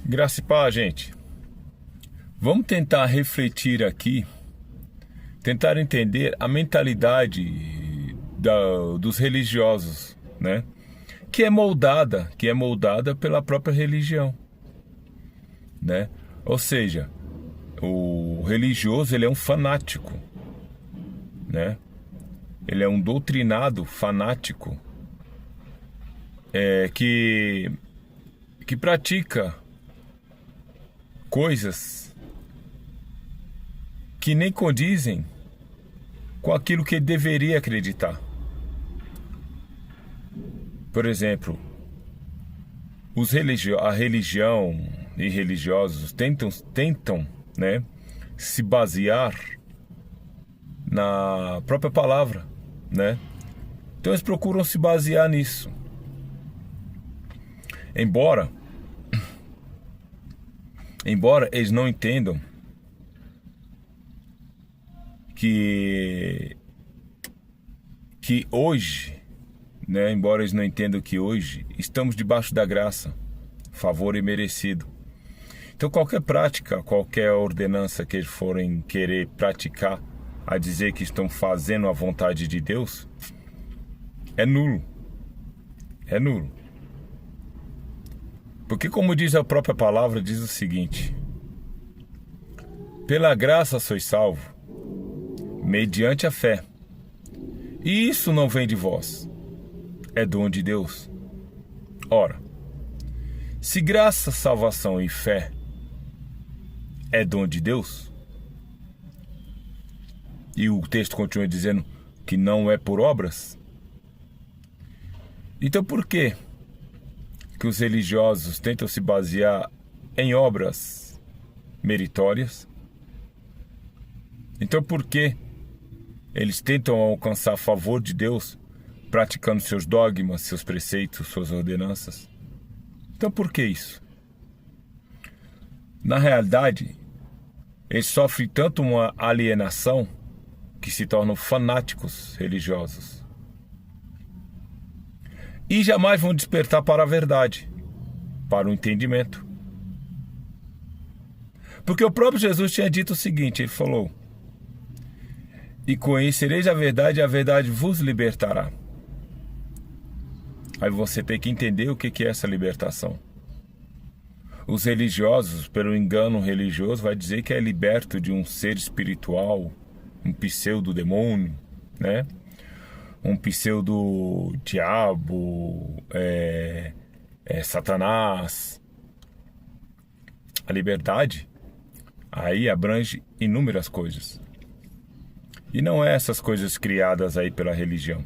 Graça e paz, gente. Vamos tentar refletir aqui, tentar entender a mentalidade dos religiosos, né? Que é moldada pela própria religião, né? Ou seja, o religioso, ele é um fanático, né? Ele é um doutrinado fanático, que pratica coisas que nem condizem com aquilo que ele deveria acreditar. Por exemplo, a religião e religiosos tentam, né, se basear na própria palavra, né? Então eles procuram se basear nisso. Embora eles não entendam que hoje, né, embora eles não entendam que hoje estamos debaixo da graça, favor imerecido. Então qualquer prática, qualquer ordenança que eles forem querer praticar a dizer que estão fazendo a vontade de Deus, é nulo. É nulo. Porque, como diz a própria palavra, diz o seguinte: pela graça sois salvo, mediante a fé. E isso não vem de vós, é dom de Deus. Ora, se graça, salvação e fé é dom de Deus, e o texto continua dizendo que não é por obras, então por que os religiosos tentam se basear em obras meritórias? Então por que eles tentam alcançar a favor de Deus praticando seus dogmas, seus preceitos, suas ordenanças? Então por que isso? Na realidade, eles sofrem tanto uma alienação que se tornam fanáticos religiosos. E jamais vão despertar para a verdade, para o entendimento. Porque o próprio Jesus tinha dito o seguinte, ele falou: e conhecereis a verdade, e a verdade vos libertará. Aí você tem que entender o que é essa libertação. Os religiosos, pelo engano religioso, vai dizer que é liberto de um ser espiritual, um pseudo-demônio, né? Um pseudo-diabo, Satanás. A liberdade aí abrange inúmeras coisas. E não é essas coisas criadas aí pela religião.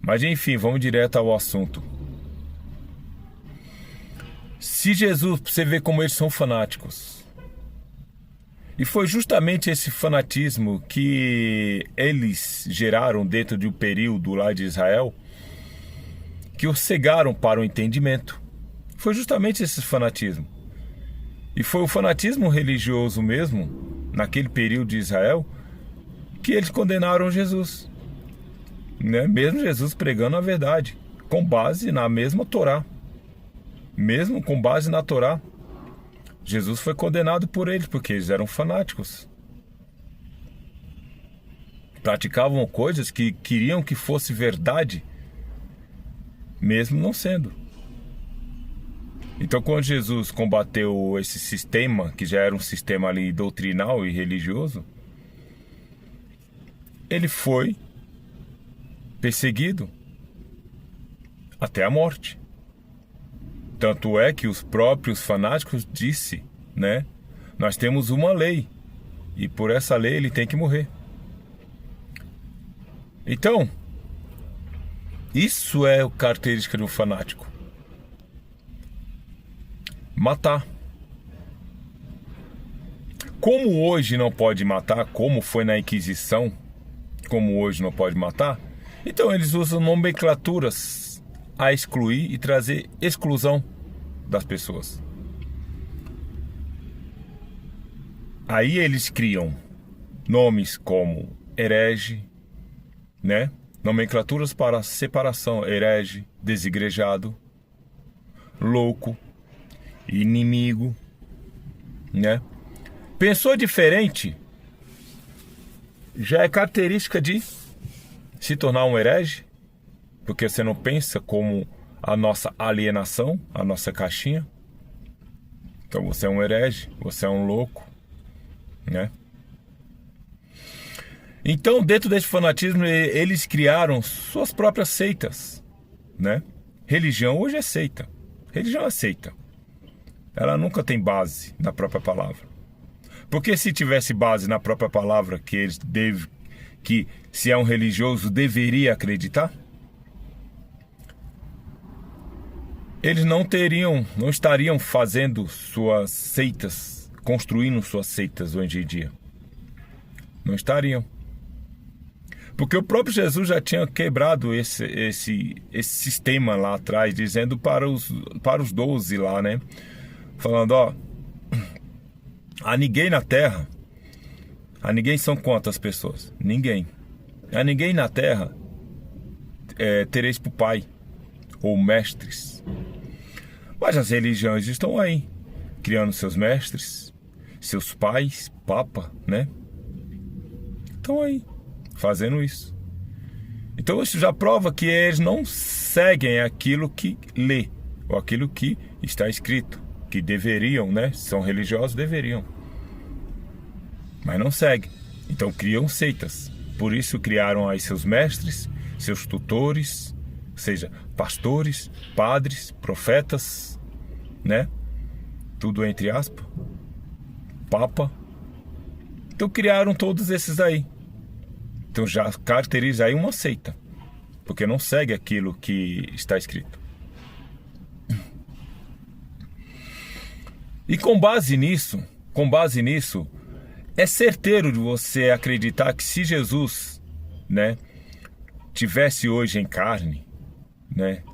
Mas enfim, vamos direto ao assunto. Se Jesus, você vê como eles são fanáticos. E foi justamente esse fanatismo que eles geraram dentro de um período lá de Israel, que os cegaram para o entendimento. Foi justamente esse fanatismo. E foi o fanatismo religioso mesmo, naquele período de Israel, que eles condenaram Jesus, né? Mesmo Jesus pregando a verdade, com base na mesma Torá. Mesmo com base na Torá, Jesus foi condenado por eles, porque eles eram fanáticos. Praticavam coisas que queriam que fosse verdade, mesmo não sendo. Então, quando Jesus combateu esse sistema, que já era um sistema ali doutrinal e religioso, ele foi perseguido até a morte. Tanto é que os próprios fanáticos disse, né? Nós temos uma lei, e por essa lei ele tem que morrer. Então, isso é a característica do fanático. Matar. Como hoje não pode matar, como foi na Inquisição, como hoje não pode matar, então eles usam nomenclaturas a excluir e trazer exclusão das pessoas. Aí eles criam nomes como herege, né? Nomenclaturas para separação: herege, desigrejado, louco, inimigo, né? Pensou diferente, já é característica de se tornar um herege, porque você não pensa como a nossa alienação, a nossa caixinha. Então você é um herege, você é um louco, né? Então, dentro desse fanatismo, eles criaram suas próprias seitas, né? Religião hoje é seita. Religião é seita. Ela nunca tem base na própria palavra. Porque se tivesse base na própria palavra que se é um religioso deveria acreditar, eles não estariam fazendo suas seitas, construindo suas seitas hoje em dia. Não estariam. Porque o próprio Jesus já tinha quebrado esse sistema lá atrás, dizendo para os 12 lá, né? Falando, ó, a ninguém na terra, a ninguém são quantas pessoas? Ninguém. A ninguém na terra tereis por pai, ou mestres. Mas as religiões estão aí, criando seus mestres, seus pais, papa, né? Estão aí, fazendo isso. Então isso já prova que eles não seguem aquilo que lê, ou aquilo que está escrito, que deveriam, né? São religiosos, deveriam. Mas não seguem. Então criam seitas. Por isso criaram aí seus mestres, seus tutores, ou seja, pastores, padres, profetas, né? Tudo entre aspas. Papa. Então criaram todos esses aí. Então já caracteriza aí uma seita, porque não segue aquilo que está escrito. E com base nisso, é certeiro de você acreditar que se Jesus, né, tivesse hoje em carne, né,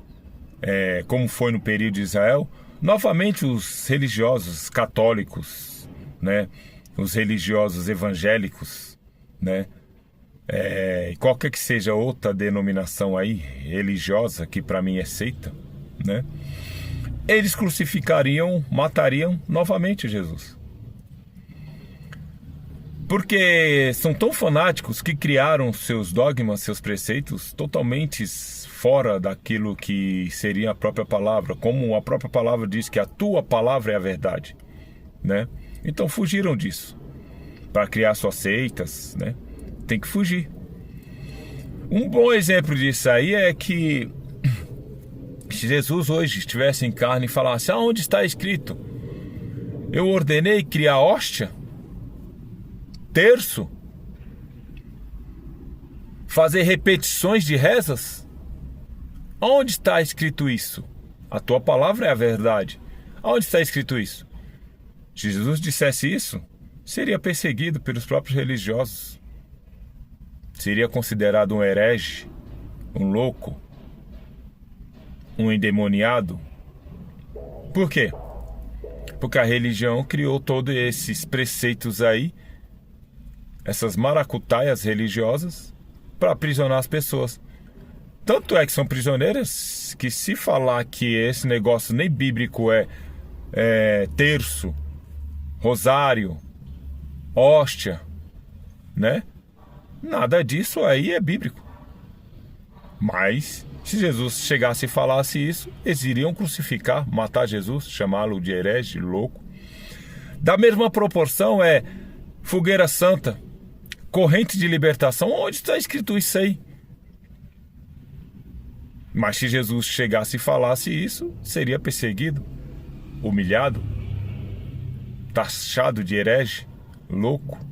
como foi no período de Israel, novamente os religiosos católicos, né, os religiosos evangélicos, né, qualquer que seja outra denominação aí religiosa, que para mim é seita, né, eles crucificariam, matariam novamente Jesus. Porque são tão fanáticos que criaram seus dogmas, seus preceitos totalmente fora daquilo que seria a própria palavra, como a própria palavra diz que a tua palavra é a verdade, né? Então fugiram disso para criar suas seitas, né? Tem que fugir. Um bom exemplo disso aí é que se Jesus hoje estivesse em carne e falasse: aonde está escrito? Eu ordenei criar hóstia, terço, fazer repetições de rezas. Onde está escrito isso? A tua palavra é a verdade. Onde está escrito isso? Se Jesus dissesse isso, seria perseguido pelos próprios religiosos. Seria considerado um herege, um louco, um endemoniado. Por quê? Porque a religião criou todos esses preceitos aí, essas maracutaias religiosas, para aprisionar as pessoas. Tanto é que são prisioneiras que, se falar que esse negócio nem bíblico é terço, rosário, hóstia, né? Nada disso aí é bíblico. Mas se Jesus chegasse e falasse isso, eles iriam crucificar, matar Jesus, chamá-lo de herege, louco. Da mesma proporção fogueira santa, corrente de libertação. Onde está escrito isso aí? Mas se Jesus chegasse e falasse isso, seria perseguido, humilhado, taxado de herege, louco.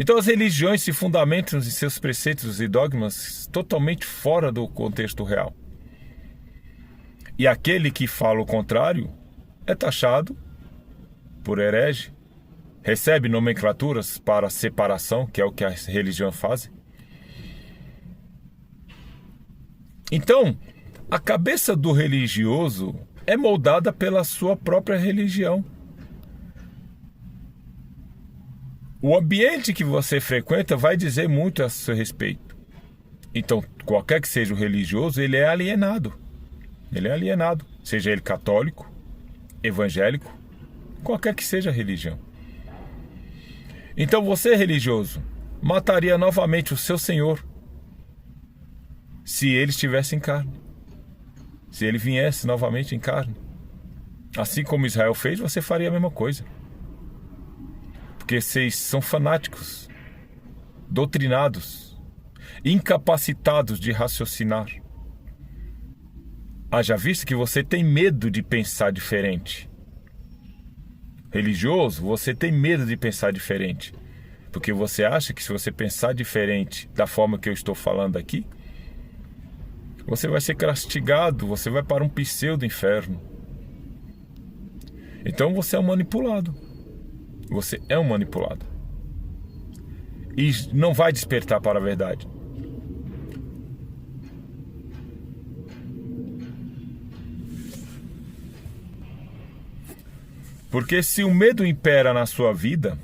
Então as religiões se fundamentam em seus preceitos e dogmas totalmente fora do contexto real. E aquele que fala o contrário é taxado por herege, recebe nomenclaturas para separação, que é o que as religiões fazem. Então, a cabeça do religioso é moldada pela sua própria religião. O ambiente que você frequenta vai dizer muito a seu respeito. Então, qualquer que seja o religioso, ele é alienado. Ele é alienado. Seja ele católico, evangélico, qualquer que seja a religião. Então você, religioso, mataria novamente o seu Senhor se ele estivesse em carne, se ele viesse novamente em carne. Assim como Israel fez, você faria a mesma coisa. Porque vocês são fanáticos, doutrinados, incapacitados de raciocinar. Haja visto que você tem medo de pensar diferente. Religioso, você tem medo de pensar diferente. Porque você acha que se você pensar diferente da forma que eu estou falando aqui, você vai ser castigado, você vai para um pseudo-inferno. Então você é um manipulado. Você é um manipulado. E não vai despertar para a verdade. Porque se o medo impera na sua vida,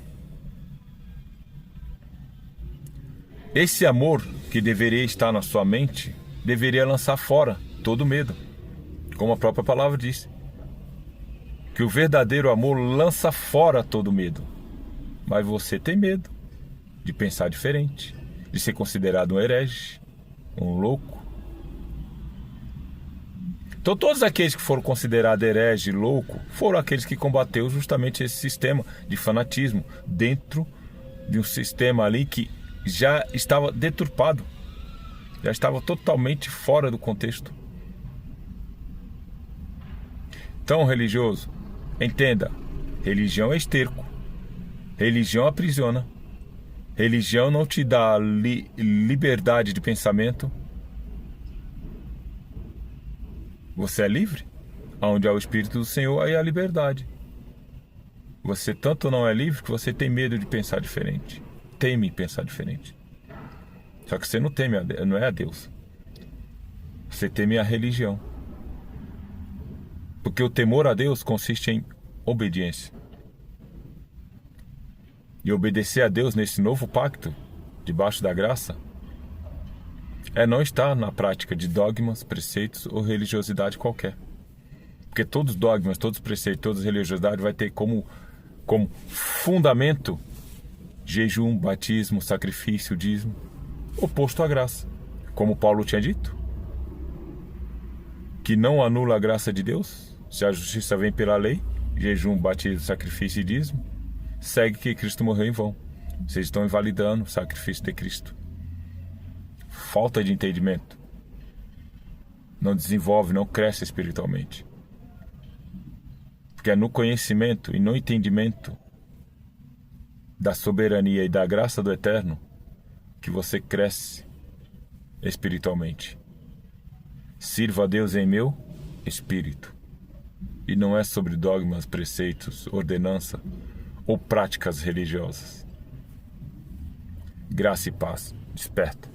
esse amor que deveria estar na sua mente deveria lançar fora todo medo. Como a própria palavra diz. Que o verdadeiro amor lança fora todo medo. Mas você tem medo de pensar diferente, de ser considerado um herege, um louco. Então todos aqueles que foram considerados herege, louco, foram aqueles que combateu justamente esse sistema de fanatismo dentro de um sistema ali que já estava deturpado, já estava totalmente fora do contexto. Então, religioso, entenda, religião é esterco, religião aprisiona, religião não te dá liberdade de pensamento. Você é livre? Onde há o Espírito do Senhor, aí há a liberdade. Você tanto não é livre que você tem medo de pensar diferente. Teme pensar diferente. Só que você não teme, não é a Deus. Você teme a religião. Porque o temor a Deus consiste em obediência. E obedecer a Deus nesse novo pacto, debaixo da graça, é não estar na prática de dogmas, preceitos ou religiosidade qualquer. Porque todos os dogmas, todos os preceitos, todas as religiosidades vai ter como fundamento jejum, batismo, sacrifício, dízimo, oposto à graça. Como Paulo tinha dito, que não anula a graça de Deus, se a justiça vem pela lei, jejum, batismo, sacrifício e dízimo, segue que Cristo morreu em vão. Vocês estão invalidando o sacrifício de Cristo. Falta de entendimento. Não desenvolve, não cresce espiritualmente. Porque é no conhecimento e no entendimento da soberania e da graça do Eterno que você cresce espiritualmente. Sirva a Deus em meu espírito. E não é sobre dogmas, preceitos, ordenança ou práticas religiosas. Graça e paz. Desperta.